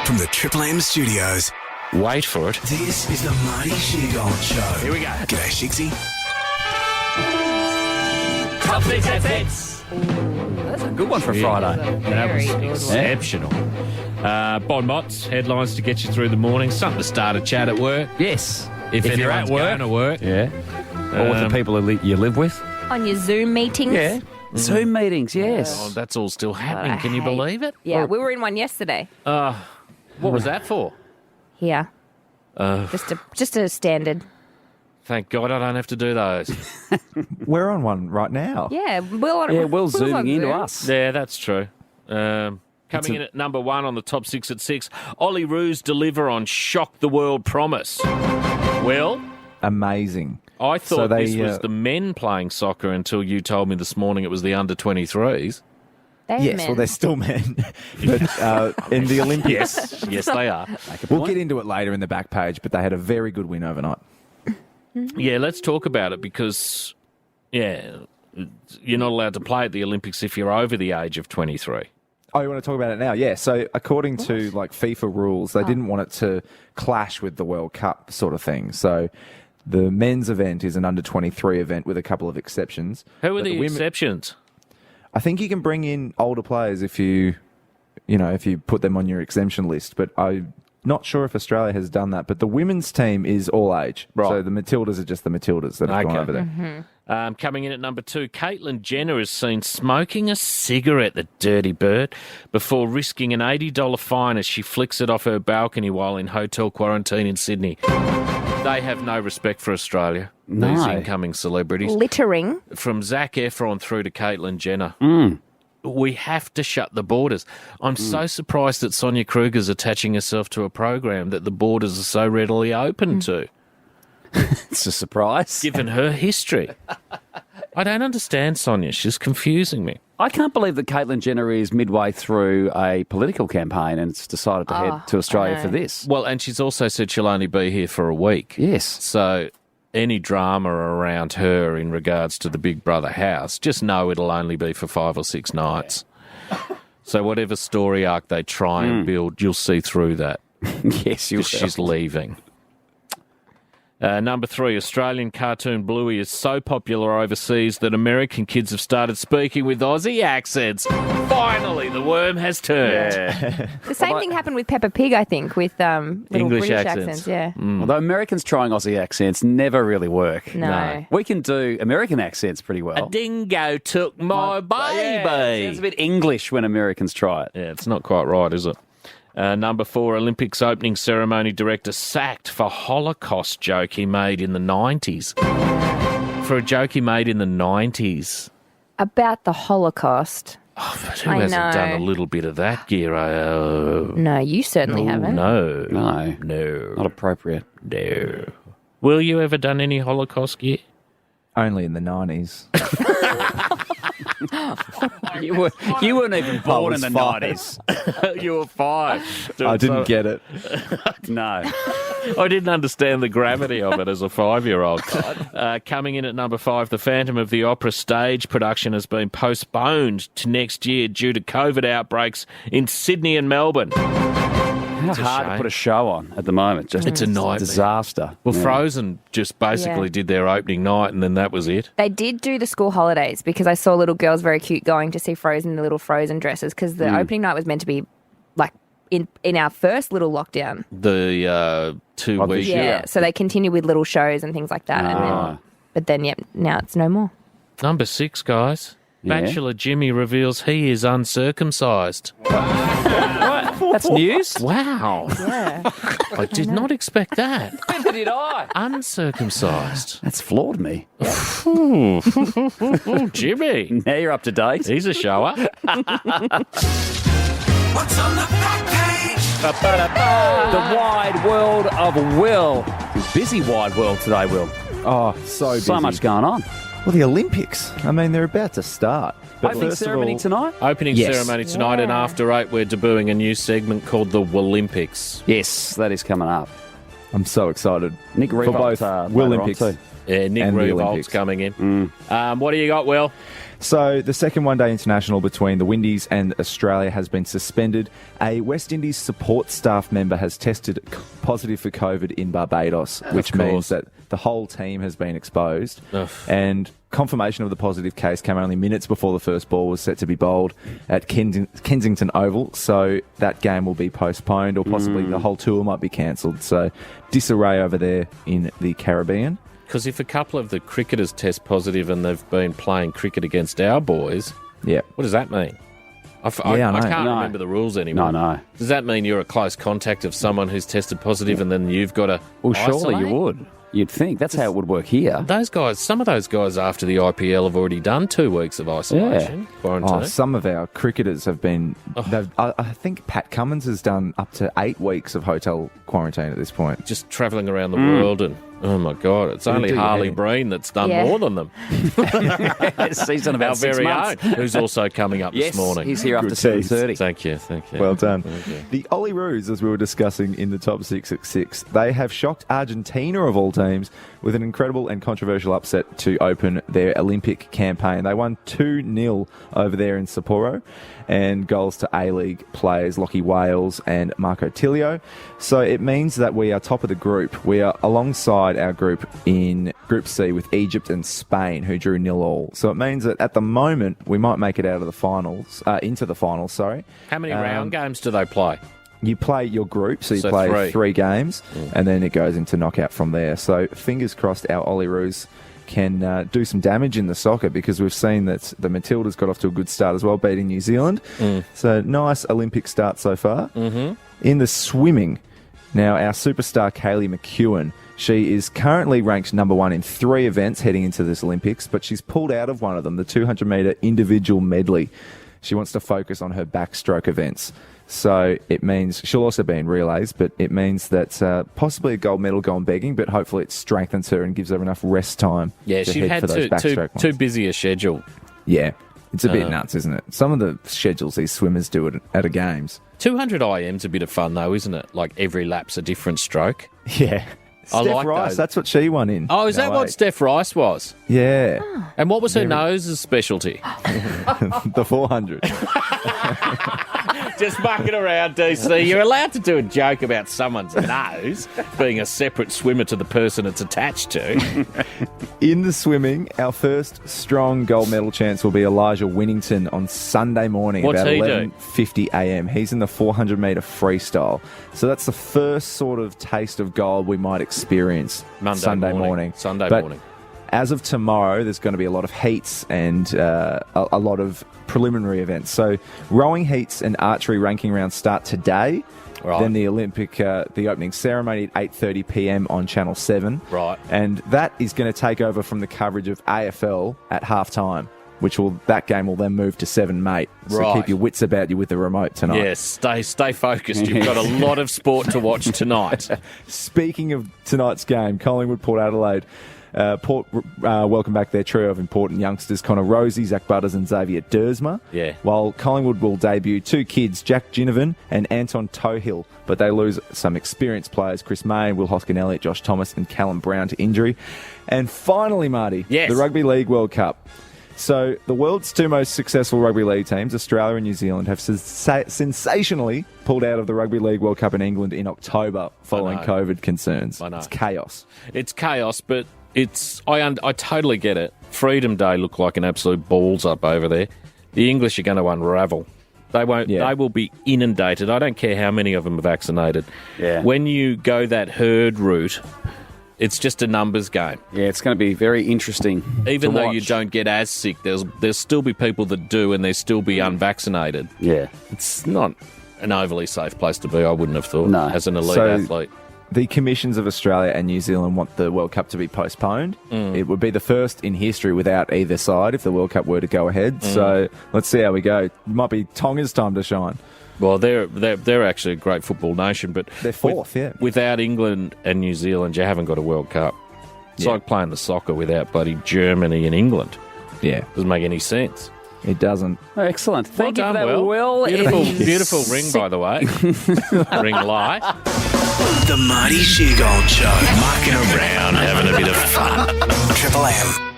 From the Triple M studios, Wait for it. this is the Marty Sheargold Show. Here we go. G'day, Shigsy. Top 6 hits. That's a good one for Friday. That was Very good one. exceptional. Bon Mott's headlines to get you through the morning. Something to start a chat at work. Yes. If you're anyone's at work. going to work. Yeah. Or with the people you live with. On your Zoom meetings. Yeah. Zoom meetings, yes. Oh, that's all still happening. I Can you hate- believe it? Yeah, we were in one yesterday. What was that for? Here. Just a standard. Thank God I don't have to do those. We're on one right now. Yeah, Will's Will's zooming on into Zoom. us. Yeah, that's true. Coming in at number 1 on the top 6 at 6, Ollie Roos deliver on Shock the World promise. Well, Amazing. I So thought they, this was the men playing soccer until you told me this morning it was the under-23s. They're Yes, men. well, they're still men. But in the Olympics, Yes, they are. we'll get into it later in the back page, but they had a very good win overnight. Yeah, let's talk about it because, you're not allowed to play at the Olympics if you're over the age of 23. Oh, you want to talk about it now? Yeah. So according to FIFA rules, they didn't want it to clash with the World Cup sort of thing. So the men's event is an under-23 event with a couple of exceptions. Who are But the women- exceptions? I think you can bring in older players if you put them on your exemption list. But I'm not sure if Australia has done that. But the women's team is all age. Right. So the Matildas are just the Matildas that have gone Okay. over there. Coming in at number 2, Caitlyn Jenner is seen smoking a cigarette, the dirty bird, before risking an $80 fine as she flicks it off her balcony while in hotel quarantine in Sydney. They have no respect for Australia, these No. incoming celebrities. Littering. From Zac Efron through to Caitlyn Jenner. We have to shut the borders. I'm so surprised that Sonia Kruger's attaching herself to a program that the borders are so readily open to, It's a surprise. given her history. I don't understand Sonia. She's confusing me. I can't believe that Caitlyn Jenner is midway through a political campaign and it's decided to head to Australia for this. Well, and she's also said she'll only be here for a week. Yes. So any drama around her in regards to the Big Brother house, just know it'll only be for 5 or 6 nights. So whatever story arc they try and build, you'll see through that. Yes, you will. She's leaving. Number 3, Australian cartoon Bluey is so popular overseas that American kids have started speaking with Aussie accents. Finally, the worm has turned. The same thing happened with Peppa Pig, I think, with little English British accents. Yeah. Although Americans trying Aussie accents never really work. No. We can do American accents pretty well. A dingo took my baby. It's a bit English when Americans try it. Yeah, it's not quite right, is it? Number 4, Olympics opening ceremony director sacked for Holocaust joke he made in the 90s. For a joke he made in the 90s. About the Holocaust. But who I hasn't done know. a little bit of that, Giro? No, you certainly haven't. No. No. No. Not appropriate. No. Will you ever done any Holocaust gear? Only in the 90s. You weren't even born in was the 5. 90s. You were 5. I didn't get it. No. I didn't understand the gravity of it as a 5-year-old. Coming in at number 5, the Phantom of the Opera stage production has been postponed to next year due to COVID outbreaks in Sydney and Melbourne. How a hard shame. to put a show on at the moment. Just It's a nightmare. disaster. Well, Yeah. Frozen just basically Yeah. did their opening night and then that was it. They did do the school holidays because I saw little girls very cute going to see Frozen in the little Frozen dresses because the opening night was meant to be like in our first little lockdown. The 2 Of the weeks. year. Yeah, so they continue with little shows and things like that. And then, but then, now it's no more. Number 6, guys. Yeah. Bachelor Jimmy reveals he is uncircumcised. That's news? Wow. Yeah. I did not expect that. Neither did I. Uncircumcised. That's floored me. Ooh, Jimmy. Now you're up to date. He's a shower. What's on the back page? The wide world of Will. Busy wide world today, Will. Oh, so busy. So much going on. Well, the Olympics. I mean, they're about to start. But Opening first of ceremony all- tonight? Opening Yes. ceremony tonight, and after 8, we're debuting a new segment called the Olympics. Yes, that is coming up. I'm so excited. Nick For Revolt, both later on Olympics. too. Yeah, Nick And the Revolt's Olympics. coming in. What do you got, Will? So the second one-day international between the Windies and Australia has been suspended. A West Indies support staff member has tested positive for COVID in Barbados, which means that the whole team has been exposed. Ugh. And confirmation of the positive case came only minutes before the first ball was set to be bowled at Kensington Oval. So that game will be postponed, or possibly the whole tour might be cancelled. So disarray over there in the Caribbean. Because if a couple of the cricketers test positive and they've been playing cricket against our boys, Yeah. what does that mean? I I know. can't No. remember the rules anymore. No. Does that mean you're a close contact of someone who's tested positive and then you've got to Well, surely isolate? you would. You'd think. That's how it would work here. Those guys, some of those guys after the IPL have already done 2 weeks of isolation, quarantine. Some of our cricketers have been... I think Pat Cummins has done up to 8 weeks of hotel quarantine at this point. Just travelling around the world and, oh my God, it's only do your Harley head in. Breen that's done Yeah. more than them. He's done about Our 6 very months. own, who's also coming up Yes, this morning. he's here after Good tease. 7:30. Thank you. Well done. Thank you. The Ollie Roos, as we were discussing in the top 6 at 6, they have shocked Argentina of all teams with an incredible and controversial upset to open their Olympic campaign. They won 2-0 over there in Sapporo, and goals to A-League players Lockie Wales and Marco Tilio. So it means that we are top of the group. We are alongside our group in Group C with Egypt and Spain, who drew 0-0. So it means that at the moment we might make it out of the finals, into the finals. Sorry. How many round games do they play? You play your group, so you So play 3 games, Mm. and then it goes into knockout from there. So fingers crossed our Ollie Roos can do some damage in the soccer, because we've seen that the Matildas got off to a good start as well, beating New Zealand. So nice Olympic start so far. Mm-hmm. In the swimming, now our superstar Kaylee McEwen, she is currently ranked number 1 in 3 events heading into this Olympics, but she's pulled out of one of them, the 200-metre individual medley. She wants to focus on her backstroke events. So it means she'll also be in relays, but it means that possibly a gold medal going begging, but hopefully it strengthens her and gives her enough rest time. Yeah, to she head had for those backstroke too ones. busy a schedule. Yeah, it's a bit nuts, isn't it? Some of the schedules these swimmers do at a games. 200 IM's a bit of fun though, isn't it? Like every lap's a different stroke. Yeah. I Steph like Rice, those. that's what she won in. Oh, is that what 08. Steph Rice was? Yeah, And what was her nose's specialty? the 400. Just mucking around, DC. You're allowed to do a joke about someone's nose being a separate swimmer to the person it's attached to. In the swimming, our first strong gold medal chance will be Elijah Winnington on Sunday morning What's about he do? 11:50 a.m. He's in the 400-metre freestyle. So that's the first sort of taste of gold we might experience Sunday morning. Sunday But morning. as of tomorrow, there's going to be a lot of heats and a lot of preliminary events. So rowing heats and archery ranking rounds start today. Right. Then the Olympic, the opening ceremony at 8:30 p.m. on Channel 7. Right. And that is going to take over from the coverage of AFL at halftime, that game will then move to 7 mate. So Right. keep your wits about you with the remote tonight. Yes, stay focused. You've got a lot of sport to watch tonight. Speaking of tonight's game, Collingwood, Port Adelaide. Port welcome back their trio of important youngsters, Connor Rosie, Zach Butters and Xavier Dersma. Yeah. While Collingwood will debut 2 kids, Jack Ginnivan and Anton Tohill, but they lose some experienced players, Chris May, Will Hoskin-Elliott, Josh Thomas and Callum Brown to injury. And finally, Marty, Yes. the Rugby League World Cup. So the world's 2 most successful rugby league teams, Australia and New Zealand, have sensationally pulled out of the Rugby League World Cup in England in October following know. COVID concerns. I know. It's chaos. It's chaos, but I totally get it. Freedom Day looked like an absolute balls up over there. The English are going to unravel. They won't. Yeah. They will be inundated. I don't care how many of them are vaccinated. Yeah. When you go that herd route, it's just a numbers game. Yeah, it's going to be very interesting. Even to though watch. you don't get as sick, there'll still be people that do, and there'll still be unvaccinated. Yeah. It's not an overly safe place to be. I wouldn't have thought. No. As an elite So- athlete. The commissions of Australia and New Zealand want the World Cup to be postponed. It would be the first in history without either side if the World Cup were to go ahead. So let's see how we go. It might be Tonga's time to shine. Well, they're actually a great football nation, but They're fourth, yeah. Without England and New Zealand, you haven't got a World Cup. It's Yeah. like playing the soccer without bloody Germany and England. Yeah, Doesn't make any sense. it doesn't. Excellent. Thank well you done, for that. Will. Beautiful ring, by the way. Ring light. The Marty Sheargold Show. Mucking around, having a bit of fun. Triple M.